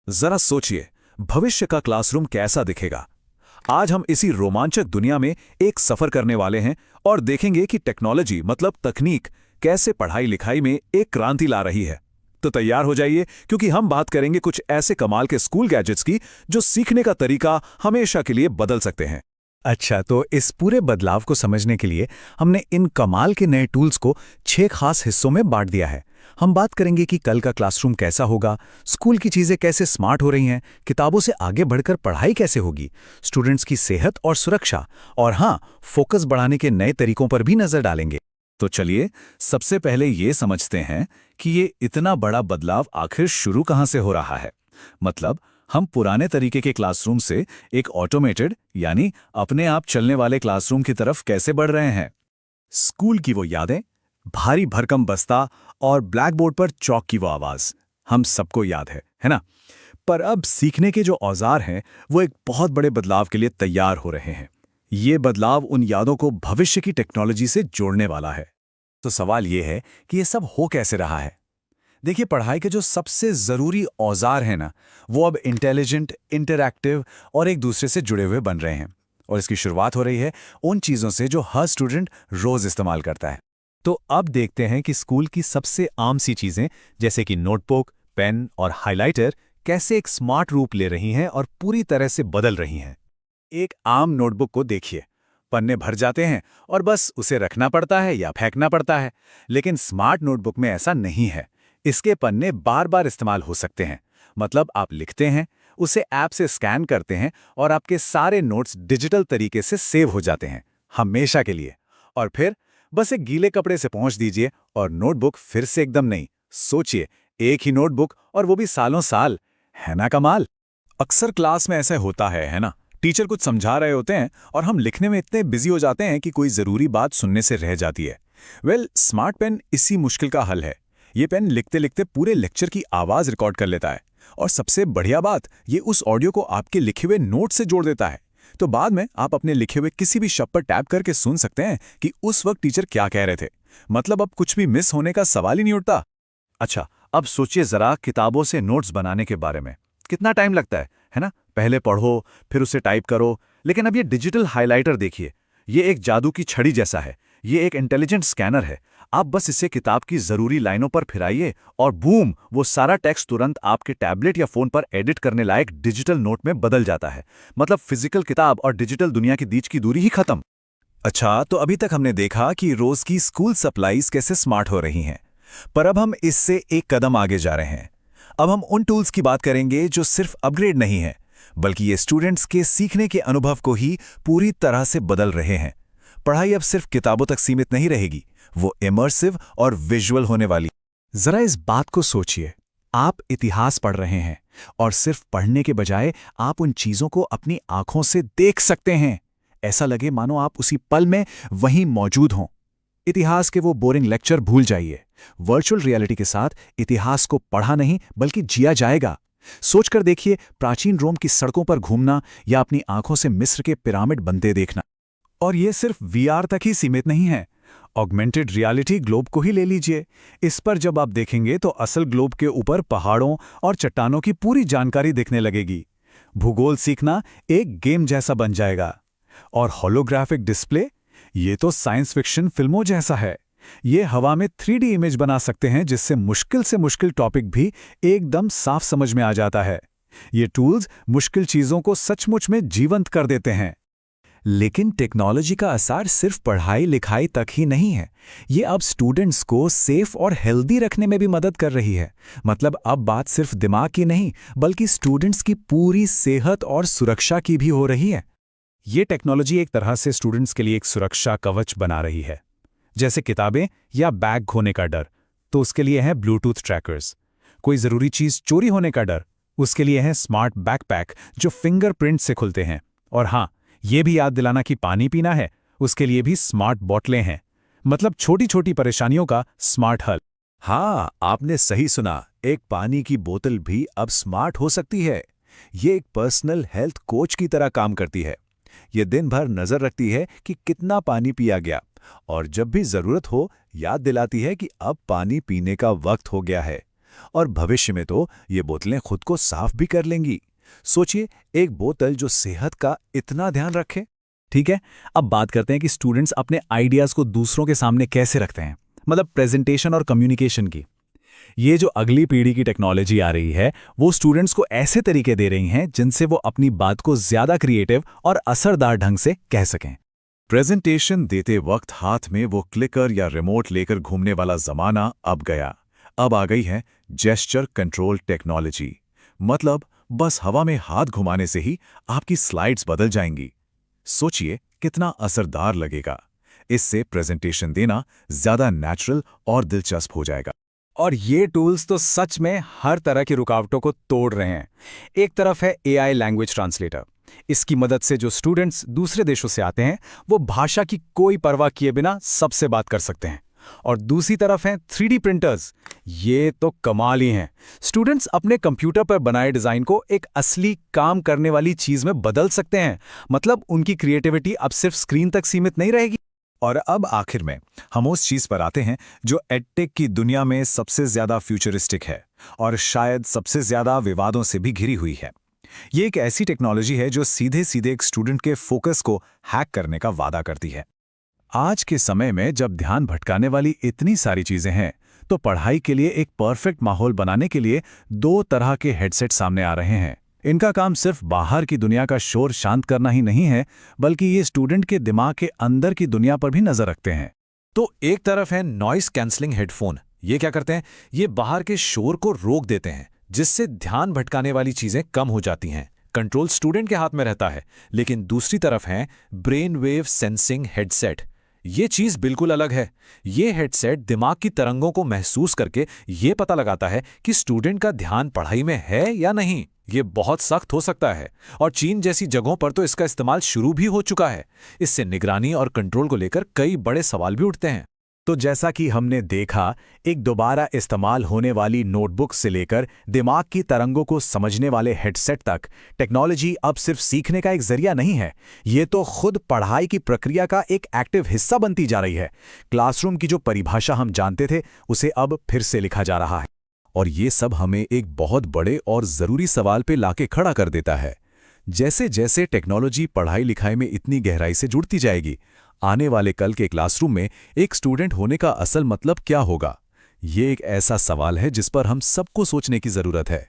जरा सोचिए, भविष्य का क्लासरूम कैसा दिखेगा। आज हम इसी रोमांचक दुनिया में एक सफर करने वाले हैं और देखेंगे कि टेक्नोलॉजी मतलब तकनीक कैसे पढ़ाई लिखाई में एक क्रांति ला रही है। तो तैयार हो जाइए, क्योंकि हम बात करेंगे कुछ ऐसे कमाल के स्कूल गैजेट्स की जो सीखने का तरीका हमेशा के लिए बदल सकते हैं। अच्छा, तो इस पूरे बदलाव को समझने के लिए हमने इन कमाल के नए टूल्स को 6 खास हिस्सों में बांट दिया है। हम बात करेंगे कि कल का क्लासरूम कैसा होगा, स्कूल की चीजें कैसे स्मार्ट हो रही हैं, किताबों से आगे बढ़कर पढ़ाई कैसे होगी, स्टूडेंट्स की सेहत और सुरक्षा, और हाँ, फोकस बढ़ाने के नए तरीकों पर भी नजर डालेंगे। तो चलिए, सबसे पहले ये समझते हैं कि ये इतना बड़ा बदलाव आखिर शुरू कहाँ से हो रहा है। मतलब, हम पुराने तरीके के क्लासरूम से एक ऑटोमेटेड यानी अपने आप चलने वाले क्लासरूम की तरफ कैसे बढ़ रहे हैं। स्कूल की वो यादें, भारी भरकम बस्ता और ब्लैक बोर्ड पर चौक की वो आवाज, हम सबको याद है ना? पर अब सीखने के औजार औजार हैं, वो एक बहुत बड़े बदलाव के लिए तैयार हो रहे हैं। ये बदलाव उन यादों को भविष्य की टेक्नोलॉजी से जोड़ने वाला है। तो सवाल ये है कि ये सब हो कैसे रहा है? देखिए, पढ़ाई के जो सबसे जरूरी औजार हैं ना, वो अब इंटेलिजेंट, इंटरैक्टिव और एक दूसरे से जुड़े हुए बन रहे हैं। और इसकी शुरुआत हो रही है उन चीजों से जो हर स्टूडेंट रोज इस्तेमाल करता है। तो अब देखते हैं कि स्कूल की सबसे आम सी चीजें जैसे कि नोटबुक, पेन और हाइलाइटर कैसे एक स्मार्ट रूप ले रही हैं और पूरी तरह से बदल रही हैं। एक आम नोटबुक को देखिए, पन्ने भर जाते हैं और बस उसे रखना पड़ता है या फेंकना पड़ता है। लेकिन स्मार्ट नोटबुक में ऐसा नहीं है। इसके पन्ने बार बार इस्तेमाल हो सकते हैं। मतलब, आप लिखते हैं, उसे ऐप से स्कैन करते हैं और आपके सारे नोट्स डिजिटल तरीके से सेव हो जाते हैं, हमेशा के लिए। और फिर बस एक गीले कपड़े से पोंछ दीजिए और नोटबुक फिर से एकदम नई। सोचिए, एक ही नोटबुक और वो भी सालों साल। है ना कमाल? अक्सर क्लास में ऐसा होता है ना? टीचर कुछ समझा रहे होते हैं और हम लिखने में इतने बिजी हो जाते हैं कि कोई जरूरी बात सुनने से रह जाती है। स्मार्ट पेन इसी मुश्किल का हल है। ये पेन लिखते लिखते पूरे लेक्चर की आवाज रिकॉर्ड कर लेता है और सबसे बढ़िया बात, ये उस ऑडियो को आपके लिखे हुए नोट से जोड़ देता है। तो बाद में आप अपने लिखे हुए किसी भी शब्द पर टैप करके सुन सकते हैं कि उस वक्त टीचर क्या कह रहे थे। मतलब, अब कुछ भी मिस होने का सवाल ही नहीं उठता। अच्छा, अब सोचिए जरा किताबों से नोट्स बनाने के बारे में। कितना टाइम लगता है ना? पहले पढ़ो, फिर उसे टाइप करो। लेकिन अब ये डिजिटल हाइलाइटर देखिए, ये एक जादू की छड़ी जैसा है। ये एक इंटेलिजेंट स्कैनर है। आप बस इसे किताब की जरूरी लाइनों पर फिराइए और बूम, वो सारा टेक्स्ट तुरंत आपके टैबलेट या फोन पर एडिट करने लायक डिजिटल नोट में बदल जाता है। मतलब, फिजिकल किताब और डिजिटल दुनिया के बीच की दूरी ही खत्म। अच्छा, तो अभी तक हमने देखा कि रोज की स्कूल सप्लाईज कैसे स्मार्ट हो रही हैं। पर अब हम इससे एक कदम आगे जा रहे हैं। अब हम उन टूल्स की बात करेंगे जो सिर्फ अपग्रेड नहीं है, बल्कि ये स्टूडेंट्स के सीखने के अनुभव को ही पूरी तरह से बदल रहे हैं। पढ़ाई अब सिर्फ किताबों तक सीमित नहीं रहेगी, वो इमर्सिव और विजुअल होने वाली। जरा इस बात को सोचिए, आप इतिहास पढ़ रहे हैं और सिर्फ पढ़ने के बजाय आप उन चीजों को अपनी आंखों से देख सकते हैं। ऐसा लगे मानो आप उसी पल में वहीं मौजूद हों। इतिहास के वो बोरिंग लेक्चर भूल जाइए। वर्चुअल रियलिटी के साथ इतिहास को पढ़ा नहीं बल्कि जिया जाएगा। सोचकर देखिए, प्राचीन रोम की सड़कों पर घूमना या अपनी आंखों से मिस्र के पिरामिड बनते देखना। और ये सिर्फ वीआर तक ही सीमित नहीं है। ऑगमेंटेड रियलिटी ग्लोब को ही ले लीजिए। इस पर जब आप देखेंगे तो असल ग्लोब के ऊपर पहाड़ों और चट्टानों की पूरी जानकारी दिखने लगेगी। भूगोल सीखना एक गेम जैसा बन जाएगा। और होलोग्राफिक डिस्प्ले, ये तो साइंस फिक्शन फिल्मों जैसा है। ये हवा में 3D इमेज बना सकते हैं, जिससे मुश्किल से मुश्किल टॉपिक भी एकदम साफ समझ में आ जाता है। ये टूल्स मुश्किल चीजों को सचमुच में जीवंत कर देते हैं। लेकिन टेक्नोलॉजी का असर सिर्फ पढ़ाई लिखाई तक ही नहीं है। ये अब स्टूडेंट्स को सेफ और हेल्दी रखने में भी मदद कर रही है। मतलब, अब बात सिर्फ दिमाग की नहीं, बल्कि स्टूडेंट्स की पूरी सेहत और सुरक्षा की भी हो रही है। ये टेक्नोलॉजी एक तरह से स्टूडेंट्स के लिए एक सुरक्षा कवच बना रही है। जैसे किताबें या बैग खोने का डर, तो उसके लिए है ब्लूटूथ ट्रैकर्स। कोई जरूरी चीज चोरी होने का डर, उसके लिए है स्मार्ट बैकपैक जो फिंगरप्रिंट से खुलते हैं। और हाँ, ये भी याद दिलाना कि पानी पीना है, उसके लिए भी स्मार्ट बोतलें हैं। मतलब, छोटी छोटी परेशानियों का स्मार्ट हल। हाँ, आपने सही सुना, एक पानी की बोतल भी अब स्मार्ट हो सकती है। ये एक पर्सनल हेल्थ कोच की तरह काम करती है। ये दिन भर नजर रखती है कि कितना पानी पिया गया और जब भी जरूरत हो याद दिलाती है कि अब पानी पीने का वक्त हो गया है। और भविष्य में तो ये बोतलें खुद को साफ भी कर लेंगी। सोचिए, एक बोतल जो सेहत का इतना ध्यान रखे। ठीक है, अब बात करते हैं कि स्टूडेंट्स अपने आइडियाज को दूसरों के सामने कैसे रखते हैं, मतलब प्रेजेंटेशन और कम्युनिकेशन की। ये जो अगली पीढ़ी की टेक्नोलॉजी आ रही है, वो स्टूडेंट्स को ऐसे तरीके दे रही हैं जिनसे वो अपनी बात को ज्यादा क्रिएटिव और असरदार ढंग से कह सकें। प्रेजेंटेशन देते वक्त हाथ में वो क्लिकर या रिमोट लेकर घूमने वाला जमाना अब गया। अब आ गई है जेस्चर कंट्रोल टेक्नोलॉजी। मतलब बस हवा में हाथ घुमाने से ही आपकी स्लाइड्स बदल जाएंगी। सोचिए कितना असरदार लगेगा। इससे प्रेजेंटेशन देना ज्यादा नेचुरल और दिलचस्प हो जाएगा। और ये टूल्स तो सच में हर तरह की रुकावटों को तोड़ रहे हैं। एक तरफ है AI लैंग्वेज ट्रांसलेटर। इसकी मदद से जो स्टूडेंट्स दूसरे देशों से आते हैं वो भाषा की कोई परवाह किए बिना सबसे बात कर सकते हैं। और दूसरी तरफ हैं 3D प्रिंटर्स। ये तो कमाल ही हैं। स्टूडेंट्स अपने कंप्यूटर पर बनाए डिजाइन को एक असली काम करने वाली चीज में बदल सकते हैं। मतलब उनकी क्रिएटिविटी अब सिर्फ स्क्रीन तक सीमित नहीं रहेगी। और अब आखिर में हम उस चीज पर आते हैं जो एडटेक की दुनिया में सबसे ज्यादा फ्यूचरिस्टिक है और शायद सबसे ज्यादा विवादों से भी घिरी हुई है। ये एक ऐसी टेक्नोलॉजी है जो सीधे सीधे एक स्टूडेंट के फोकस को हैक करने का वादा करती है। आज के समय में जब ध्यान भटकाने वाली इतनी सारी चीजें हैं, तो पढ़ाई के लिए एक परफेक्ट माहौल बनाने के लिए दो तरह के हेडसेट सामने आ रहे हैं। इनका काम सिर्फ बाहर की दुनिया का शोर शांत करना ही नहीं है, बल्कि ये स्टूडेंट के दिमाग के अंदर की दुनिया पर भी नजर रखते हैं। तो एक तरफ है नॉइस कैंसलिंग हेडफोन। ये क्या करते हैं? ये बाहर के शोर को रोक देते हैं, जिससे ध्यान भटकाने वाली चीजें कम हो जाती हैं। कंट्रोल स्टूडेंट के हाथ में रहता है। लेकिन दूसरी तरफ है ब्रेन वेव सेंसिंग हेडसेट। ये चीज बिल्कुल अलग है। ये हेडसेट दिमाग की तरंगों को महसूस करके ये पता लगाता है कि स्टूडेंट का ध्यान पढ़ाई में है या नहीं। ये बहुत सख्त हो सकता है और चीन जैसी जगहों पर तो इसका इस्तेमाल शुरू भी हो चुका है। इससे निगरानी और कंट्रोल को लेकर कई बड़े सवाल भी उठते हैं। तो जैसा कि हमने देखा, एक दोबारा इस्तेमाल होने वाली नोटबुक से लेकर दिमाग की तरंगों को समझने वाले हेडसेट तक, टेक्नोलॉजी अब सिर्फ सीखने का एक जरिया नहीं है, ये तो खुद पढ़ाई की प्रक्रिया का एक एक्टिव हिस्सा बनती जा रही है। क्लासरूम की जो परिभाषा हम जानते थे, उसे अब फिर से लिखा जा रहा है। और ये सब हमें एक बहुत बड़े और ज़रूरी सवाल पे लाके खड़ा कर देता है। जैसे जैसे टेक्नोलॉजी पढ़ाई लिखाई में इतनी गहराई से जुड़ती जाएगी, आने वाले कल के क्लासरूम में एक स्टूडेंट होने का असल मतलब क्या होगा? ये एक ऐसा सवाल है जिस पर हम सबको सोचने की ज़रूरत है।